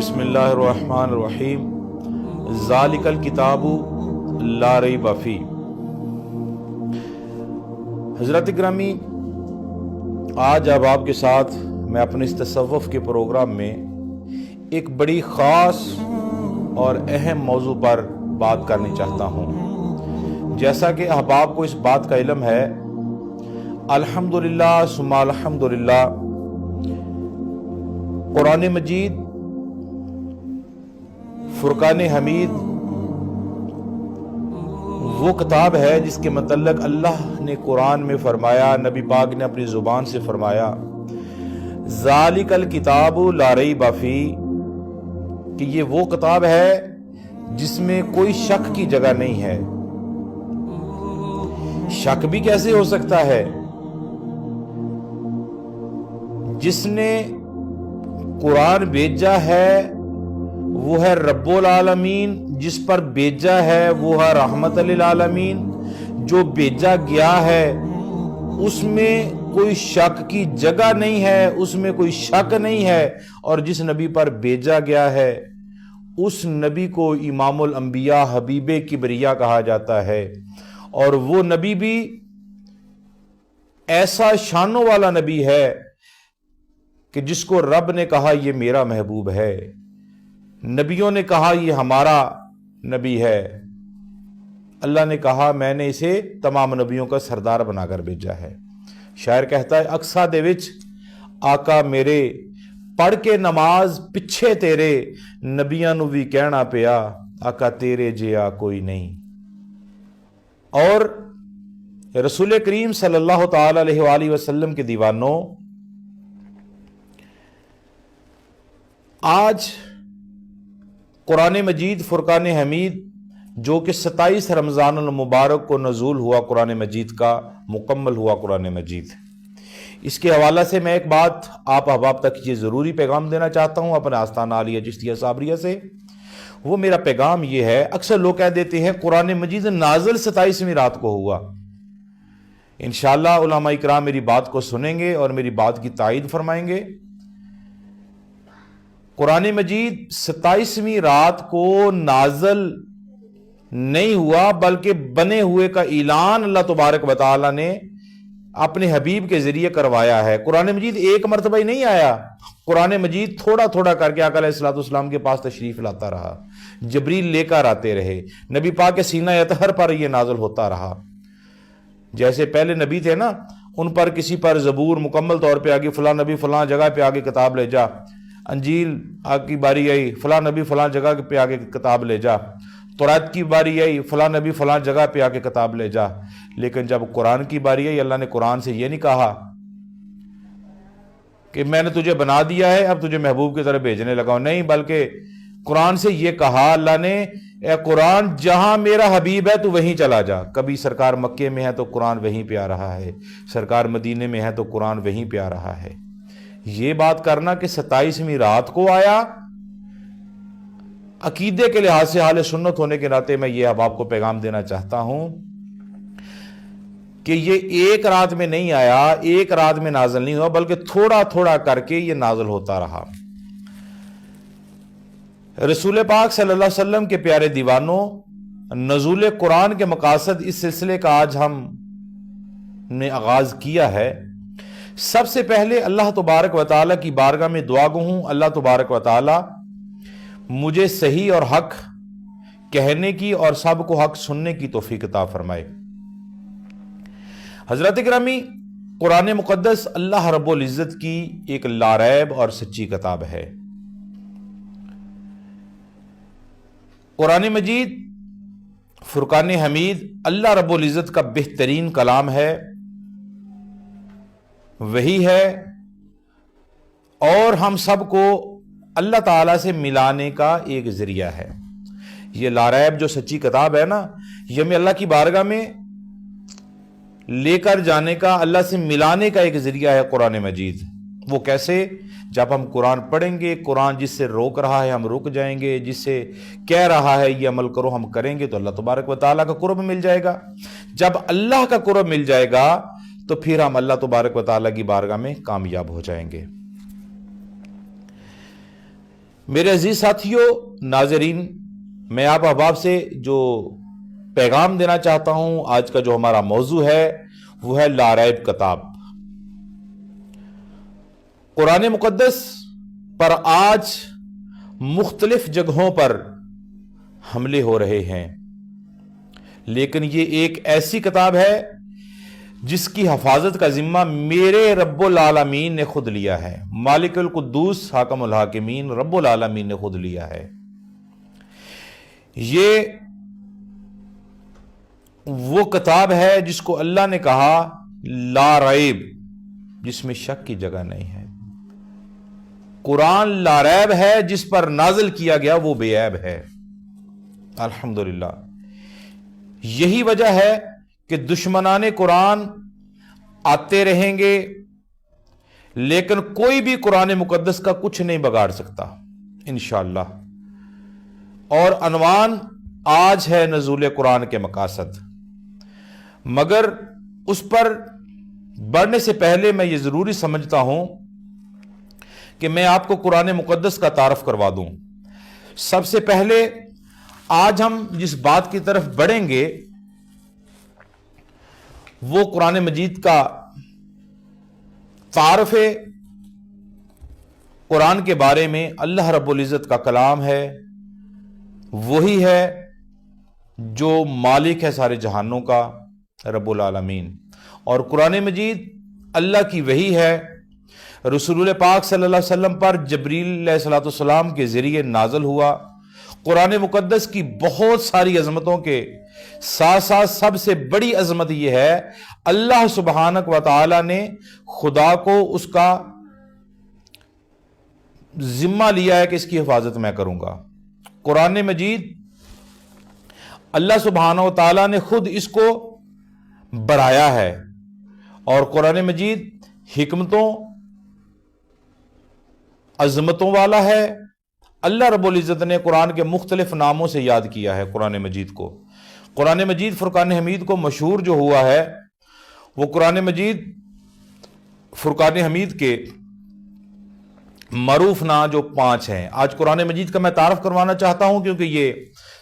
بسم اللہ الرحمن الرحیم ذالک الکتاب لا ریب فیہ۔ حضرات گرامی، آج اب آپ کے ساتھ میں اپنے اس تصوف کے پروگرام میں ایک بڑی خاص اور اہم موضوع پر بات کرنی چاہتا ہوں۔ جیسا کہ احباب کو اس بات کا علم ہے، الحمدللہ ثم الحمدللہ، قرآن مجید، فرقان حمید وہ کتاب ہے جس کے متعلق اللہ نے قرآن میں فرمایا، نبی پاک نے اپنی زبان سے فرمایا، ذالک الکتاب لا ریب فیہ، کہ یہ وہ کتاب ہے جس میں کوئی شک کی جگہ نہیں ہے۔ شک بھی کیسے ہو سکتا ہے؟ جس نے قرآن بھیجا ہے وہ ہے رب العالمین، جس پر بھیجا ہے وہ ہے رحمت للعالمین، جو بھیجا گیا ہے اس میں کوئی شک کی جگہ نہیں ہے، اس میں کوئی شک نہیں ہے، اور جس نبی پر بھیجا گیا ہے اس نبی کو امام الانبیاء حبیب کبریا کہا جاتا ہے، اور وہ نبی بھی ایسا شانوں والا نبی ہے کہ جس کو رب نے کہا یہ میرا محبوب ہے، نبیوں نے کہا یہ ہمارا نبی ہے، اللہ نے کہا میں نے اسے تمام نبیوں کا سردار بنا کر بھیجا ہے۔ شاعر کہتا ہے، اقصا دے وچ آقا میرے، پڑھ کے نماز پچھے تیرے، نبیاں نو بھی کہنا پیا آقا تیرے جیا کوئی نہیں۔ اور رسول کریم صلی اللہ تعالی علیہ وآلہ وسلم کے دیوانوں، آج قرآن مجید فرقان حمید جو کہ 27 رمضان المبارک کو نزول ہوا، قرآن مجید کا مکمل ہوا قرآن مجید، اس کے حوالہ سے میں ایک بات آپ احباب تک یہ ضروری پیغام دینا چاہتا ہوں اپنے آستانہ عالیہ چشتیہ صابریہ سے۔ وہ میرا پیغام یہ ہے، اکثر لوگ کہہ دیتے ہیں قرآن مجید نازل 27ویں رات کو ہوا۔ انشاءاللہ علماء اکرام میری بات کو سنیں گے اور میری بات کی تائید فرمائیں گے۔ قرآن مجید 27ویں رات کو نازل نہیں ہوا، بلکہ بنے ہوئے کا اعلان اللہ تبارک و تعالی نے اپنے حبیب کے ذریعے کروایا ہے۔ قرآن مجید ایک مرتبہ ہی نہیں آیا، قرآن مجید تھوڑا تھوڑا کر کے آقا علیہ الصلوۃ والسلام کے پاس تشریف لاتا رہا، جبریل لے کر آتے رہے، نبی پاک کے سینہ اطہر پر یہ نازل ہوتا رہا۔ جیسے پہلے نبی تھے نا، ان پر کسی پر زبور مکمل طور پہ آگے فلاں نبی فلاں جگہ پہ آگے کتاب لے جا، انجیل کی باری آئی فلاں نبی فلاں جگہ پہ آگے کتاب لے جا، تورات کی باری آئی فلاں نبی فلاں جگہ پہ آگے کتاب لے جا۔ لیکن جب قرآن کی باری آئی، اللہ نے قرآن سے یہ نہیں کہا کہ میں نے تجھے بنا دیا ہے اب تجھے محبوب کی طرح بھیجنے لگا ہوں، نہیں، بلکہ قرآن سے یہ کہا اللہ نے، اے قرآن جہاں میرا حبیب ہے تو وہیں چلا جا۔ کبھی سرکار مکے میں ہے تو قرآن وہیں پہ آ رہا ہے، سرکار مدینے میں ہے تو قرآن وہیں پہ آ رہا ہے۔ یہ بات کرنا کہ 27ویں رات کو آیا، عقیدے کے لحاظ سے اہل سنت ہونے کے ناطے میں یہ اب آپ کو پیغام دینا چاہتا ہوں کہ یہ ایک رات میں نہیں آیا، ایک رات میں نازل نہیں ہوا، بلکہ تھوڑا تھوڑا کر کے یہ نازل ہوتا رہا۔ رسول پاک صلی اللہ علیہ وسلم کے پیارے دیوانوں، نزول قرآن کے مقاصد اس سلسلے کا آج ہم نے آغاز کیا ہے۔ سب سے پہلے اللہ تبارک و تعالیٰ کی بارگاہ میں دعا گو ہوں، اللہ تبارک و تعالیٰ مجھے صحیح اور حق کہنے کی اور سب کو حق سننے کی توفیق عطا فرمائے۔ حضرات گرامی، قرآن مقدس اللہ رب العزت کی ایک لاریب اور سچی کتاب ہے۔ قرآن مجید فرقان حمید اللہ رب العزت کا بہترین کلام ہے، وہی ہے، اور ہم سب کو اللہ تعالیٰ سے ملانے کا ایک ذریعہ ہے۔ یہ لاریب جو سچی کتاب ہے نا، یہ ہمیں اللہ کی بارگاہ میں لے کر جانے کا، اللہ سے ملانے کا ایک ذریعہ ہے قرآن مجید۔ وہ کیسے؟ جب ہم قرآن پڑھیں گے، قرآن جس سے روک رہا ہے ہم رک جائیں گے، جس سے کہہ رہا ہے یہ عمل کرو ہم کریں گے، تو اللہ تبارک و تعالیٰ کا قرب مل جائے گا۔ جب اللہ کا قرب مل جائے گا تو پھر ہم اللہ تبارک و تعالیٰ کی بارگاہ میں کامیاب ہو جائیں گے۔ میرے عزیز ساتھیوں، ناظرین، میں آپ احباب سے جو پیغام دینا چاہتا ہوں، آج کا جو ہمارا موضوع ہے وہ ہے لا ریب کتاب۔ قرآن مقدس پر آج مختلف جگہوں پر حملے ہو رہے ہیں، لیکن یہ ایک ایسی کتاب ہے جس کی حفاظت کا ذمہ میرے رب العالمین نے خود لیا ہے، مالک القدوس حاکم الحاکمین رب العالمین نے خود لیا ہے۔ یہ وہ کتاب ہے جس کو اللہ نے کہا لا ریب، جس میں شک کی جگہ نہیں ہے۔ قرآن لا ریب ہے، جس پر نازل کیا گیا وہ بے عیب ہے۔ الحمدللہ۔ یہی وجہ ہے کہ دشمنان قرآن آتے رہیں گے، لیکن کوئی بھی قرآن مقدس کا کچھ نہیں بگاڑ سکتا انشاءاللہ۔ اور عنوان آج ہے نزول قرآن کے مقاصد، مگر اس پر بڑھنے سے پہلے میں یہ ضروری سمجھتا ہوں کہ میں آپ کو قرآن مقدس کا تعارف کروا دوں۔ سب سے پہلے آج ہم جس بات کی طرف بڑھیں گے وہ قرآن مجید کا تعارف ہے۔ قرآن کے بارے میں اللہ رب العزت کا کلام ہے، وہی ہے جو مالک ہے سارے جہانوں کا، رب العالمین۔ اور قرآن مجید اللہ کی وحی ہے، رسول پاک صلی اللہ علیہ وسلم پر جبریل علیہ السلام کے ذریعے نازل ہوا۔ قرآن مقدس کی بہت ساری عظمتوں کے ساتھ ساتھ سب سے بڑی عظمت یہ ہے اللہ سبحانہ و تعالی نے خدا کو اس کا ذمہ لیا ہے کہ اس کی حفاظت میں کروں گا۔ قرآن مجید اللہ سبحانہ و تعالی نے خود اس کو بڑھایا ہے، اور قرآن مجید حکمتوں عظمتوں والا ہے۔ اللہ رب العزت نے قرآن کے مختلف ناموں سے یاد کیا ہے قرآن مجید کو۔ قرآن مجید فرقان حمید کو مشہور جو ہوا ہے، وہ قرآن مجید فرقان حمید کے معروف نام جو 5 ہیں۔ آج قرآن مجید کا میں تعارف کروانا چاہتا ہوں، کیونکہ یہ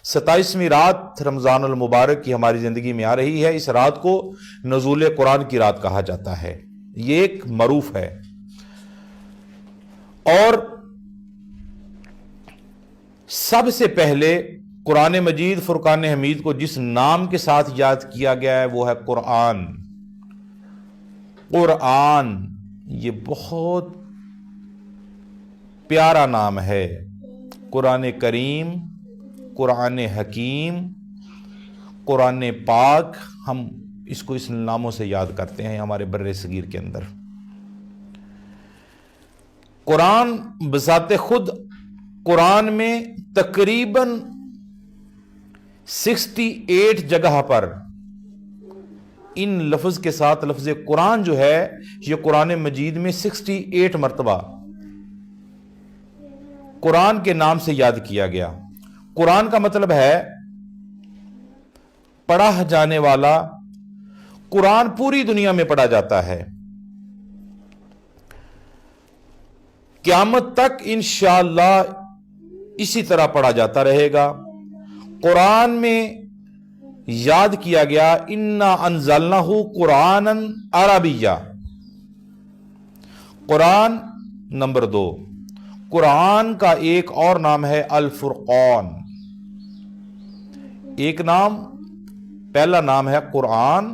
27ویں رات رمضان المبارک کی ہماری زندگی میں آ رہی ہے۔ اس رات کو نزول قرآن کی رات کہا جاتا ہے، یہ ایک معروف ہے۔ اور سب سے پہلے قرآن مجید فرقان حمید کو جس نام کے ساتھ یاد کیا گیا ہے وہ ہے قرآن۔ قرآن یہ بہت پیارا نام ہے، قرآن کریم، قرآن حکیم، قرآن پاک، ہم اس کو اس ناموں سے یاد کرتے ہیں ہمارے بر صغیر کے اندر۔ قرآن بذات خود، قرآن میں تقریباً 68 جگہ پر ان لفظ کے ساتھ لفظ قرآن جو ہے یہ قرآن مجید میں 68 مرتبہ قرآن کے نام سے یاد کیا گیا۔ قرآن کا مطلب ہے پڑھا جانے والا۔ قرآن پوری دنیا میں پڑھا جاتا ہے، قیامت تک انشاءاللہ اسی طرح پڑھا جاتا رہے گا۔ قرآن میں یاد کیا گیا انا انزلناہ قرآنا عربیا۔ قرآن نمبر 2، قرآن کا ایک اور نام ہے الفرقان۔ ایک نام، پہلا نام ہے قرآن،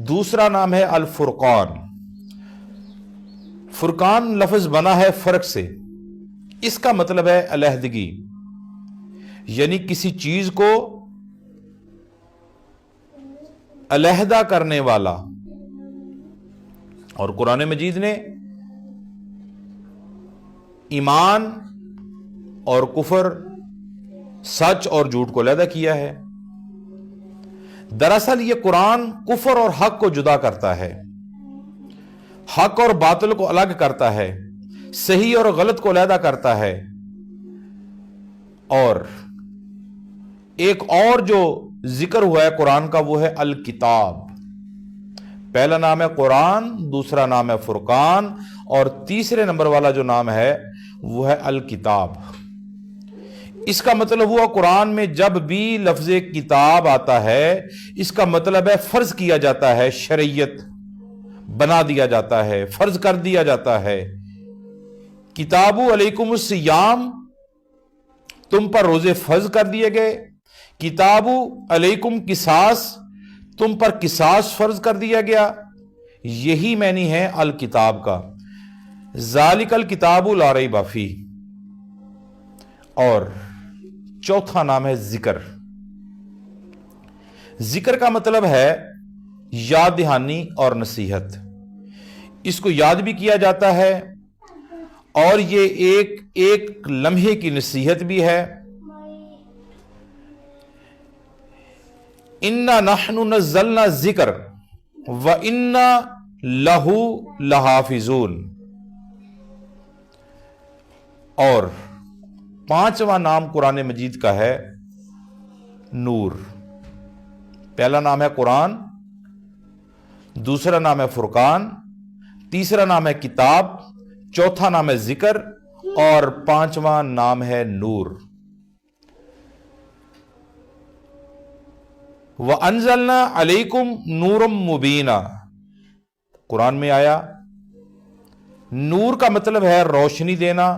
دوسرا نام ہے الفرقان۔ فرقان لفظ بنا ہے فرق سے، اس کا مطلب ہے علیحدگی، یعنی کسی چیز کو علیحدہ کرنے والا۔ اور قرآن مجید نے ایمان اور کفر، سچ اور جھوٹ کو علیحدہ کیا ہے۔ دراصل یہ قرآن کفر اور حق کو جدا کرتا ہے، حق اور باطل کو الگ کرتا ہے، صحیح اور غلط کو علیحدہ کرتا ہے۔ اور ایک اور جو ذکر ہوا ہے قرآن کا وہ ہے الکتاب۔ پہلا نام ہے قرآن، دوسرا نام ہے فرقان، اور تیسرے نمبر والا جو نام ہے وہ ہے الکتاب۔ اس کا مطلب ہوا قرآن میں جب بھی لفظ کتاب آتا ہے اس کا مطلب ہے فرض کیا جاتا ہے، شریعت بنا دیا جاتا ہے، فرض کر دیا جاتا ہے۔ کتاب علیکم الصیام، تم پر روزے فرض کر دیے گئے۔ کتاب علیکم قصاص، تم پر قصاص فرض کر دیا گیا۔ یہی معنی ہے الکتاب کا، ذالک الکتاب لا ریب فیہ۔ اور چوتھا نام ہے ذکر۔ ذکر کا مطلب ہے یاد دہانی اور نصیحت۔ اس کو یاد بھی کیا جاتا ہے اور یہ ایک لمحے کی نصیحت بھی ہے۔ انا نحن نزلنا الذکر وانا لہ لحافظون۔ اور پانچواں نام قرآن مجید کا ہے نور۔ پہلا نام ہے قرآن، دوسرا نام ہے فرقان، تیسرا نام ہے کتاب، چوتھا نام ہے ذکر اور پانچواں نام ہے نور۔ وَأَنزَلْنَا عَلَيْكُمْ نُورًا مُبِينًا، قرآن میں آیا۔ نور کا مطلب ہے روشنی دینا،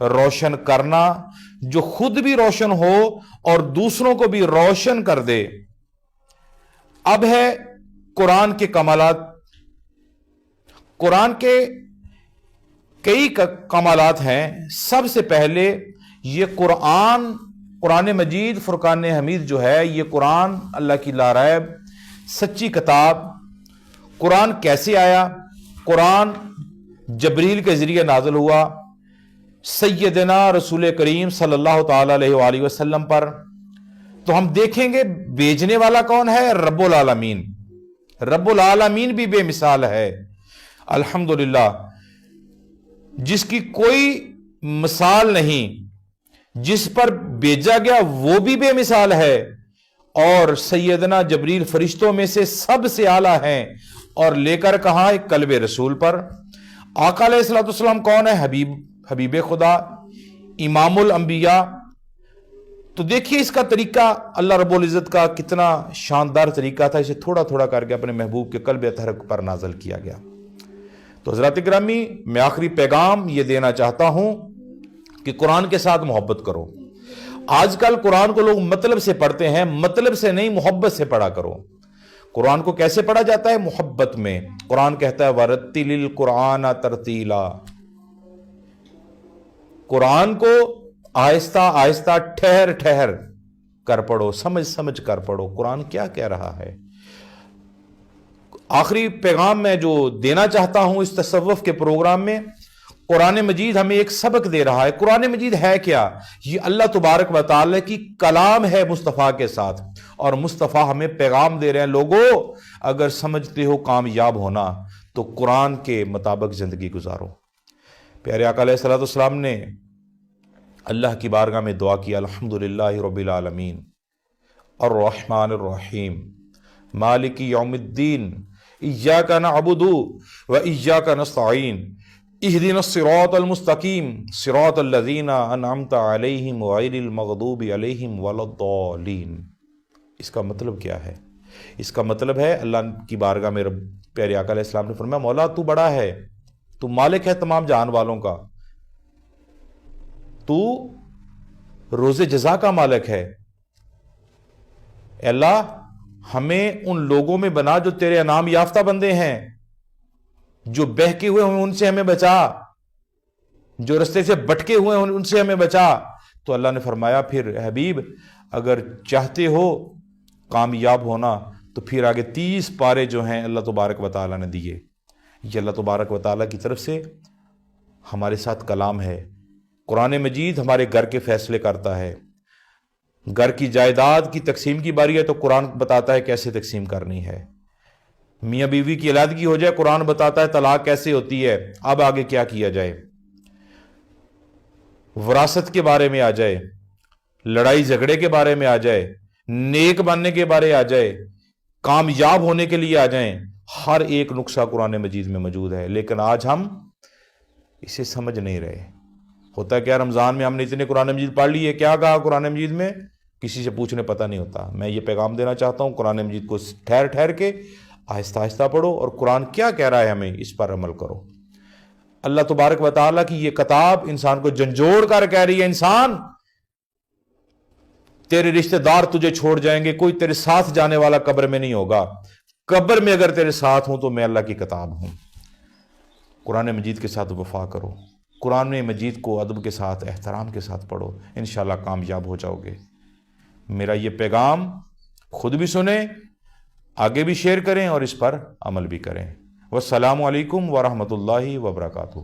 روشن کرنا، جو خود بھی روشن ہو اور دوسروں کو بھی روشن کر دے۔ اب ہے قرآن کے کمالات۔ قرآن کے کئی کمالات ہیں۔ سب سے پہلے یہ قرآن مجید فرقان حمید جو ہے، یہ قرآن اللہ کی لا ریب سچی کتاب۔ قرآن کیسے آیا؟ قرآن جبریل کے ذریعے نازل ہوا سیدنا رسول کریم صلی اللہ تعالی علیہ وآلہ وسلم پر۔ تو ہم دیکھیں گے بھیجنے والا کون ہے؟ رب العالمین۔ رب العالمین بھی بے مثال ہے الحمدللہ، جس کی کوئی مثال نہیں، جس پر بھیجا گیا وہ بھی بے مثال ہے، اور سیدنا جبریل فرشتوں میں سے سب سے اعلیٰ ہیں، اور لے کر کہاں؟ ایک قلب رسول پر۔ آقا علیہ الصلوۃ والسلام کون ہے؟ حبیب خدا، امام الانبیاء۔ تو دیکھیے اس کا طریقہ اللہ رب العزت کا کتنا شاندار طریقہ تھا، اسے تھوڑا تھوڑا کر کے اپنے محبوب کے قلب اطہر پر نازل کیا گیا۔ تو حضرات گرامی، میں آخری پیغام یہ دینا چاہتا ہوں کہ قرآن کے ساتھ محبت کرو۔ آج کل قرآن کو لوگ مطلب سے پڑھتے ہیں، مطلب سے نہیں، محبت سے پڑھا کرو۔ قرآن کو کیسے پڑھا جاتا ہے؟ محبت میں۔ قرآن کہتا ہے وَرَتِّلِ الْقُرْآنَ تَرْتِيلًا، قرآن کو آہستہ آہستہ ٹھہر ٹھہر کر پڑھو، سمجھ سمجھ کر پڑھو قرآن کیا کہہ رہا ہے۔ آخری پیغام میں جو دینا چاہتا ہوں اس تصوف کے پروگرام میں، قرآن مجید ہمیں ایک سبق دے رہا ہے۔ قرآن مجید ہے کیا؟ یہ اللہ تبارک و تعالی کی کلام ہے مصطفیٰ کے ساتھ، اور مصطفیٰ ہمیں پیغام دے رہے ہیں، لوگوں اگر سمجھتے ہو کامیاب ہونا تو قرآن کے مطابق زندگی گزارو۔ پیارے آقا علیہ الصلوۃ والسلام نے اللہ کی بارگاہ میں دعا کی، الحمدللہ رب العالمین الرحمن الرحیم مالک یوم الدین ایاک نعبد و ایاک نستعین اہدنا الصراط المستقیم صراط الذین انعمت علیہم غیر المغضوب علیہم ولا الضالین۔ اس کا مطلب کیا ہے؟ اس کا مطلب ہے اللہ کی بارگاہ میں پیارے آقا علیہ السلام نے فرمایا، مولا تو بڑا ہے، تو مالک ہے تمام جہان والوں کا، تو روز جزا کا مالک ہے۔ اے اللہ ہمیں ان لوگوں میں بنا جو تیرے انعام یافتہ بندے ہیں، جو بہکے ہوئے ہیں ان سے ہمیں بچا، جو رستے سے بٹکے ہوئے ہیں ان سے ہمیں بچا۔ تو اللہ نے فرمایا پھر حبیب اگر چاہتے ہو کامیاب ہونا تو پھر آگے 30 پارے جو ہیں اللہ تبارک و تعالیٰ نے دیے۔ یہ اللہ تبارک و تعالیٰ کی طرف سے ہمارے ساتھ کلام ہے۔ قرآن مجید ہمارے گھر کے فیصلے کرتا ہے۔ گھر کی جائیداد کی تقسیم کی باری ہے تو قرآن بتاتا ہے کیسے تقسیم کرنی ہے۔ میاں بیوی کی علیحدگی ہو جائے، قرآن بتاتا ہے طلاق کیسے ہوتی ہے، اب آگے کیا کیا جائے۔ وراثت کے بارے میں آ جائے، لڑائی جھگڑے کے بارے میں آ جائے، نیک بننے کے بارے آ جائے، کامیاب ہونے کے لیے آ جائیں، ہر ایک نقصہ قرآن مجید میں موجود ہے، لیکن آج ہم اسے سمجھ نہیں رہے۔ ہوتا ہے کیا رمضان میں ہم نے اتنے قرآن مجید پڑھ لی ہے, کیا کہا قرآن مجید میں, کسی سے پوچھنے پتہ نہیں ہوتا. میں یہ پیغام دینا چاہتا ہوں, قرآن مجید کو ٹھہر ٹھہر کے آہستہ آہستہ پڑھو, اور قرآن کیا کہہ رہا ہے ہمیں اس پر عمل کرو. اللہ تبارک و تعالیٰ کی یہ کتاب انسان کو جھنجھوڑ کر کہہ رہی ہے, انسان تیرے رشتہ دار تجھے چھوڑ جائیں گے, کوئی تیرے ساتھ جانے والا قبر میں نہیں ہوگا, قبر میں اگر تیرے ساتھ ہوں تو میں اللہ کی کتاب ہوں. قرآن مجید کے ساتھ وفا کرو, قرآن مجید کو ادب کے ساتھ, احترام کے ساتھ پڑھو, انشاءاللہ کامیاب ہو جاؤ گے. میرا یہ پیغام خود بھی سنیں, آگے بھی شیئر کریں اور اس پر عمل بھی کریں. والسلام علیکم ورحمۃ اللہ وبرکاتہ.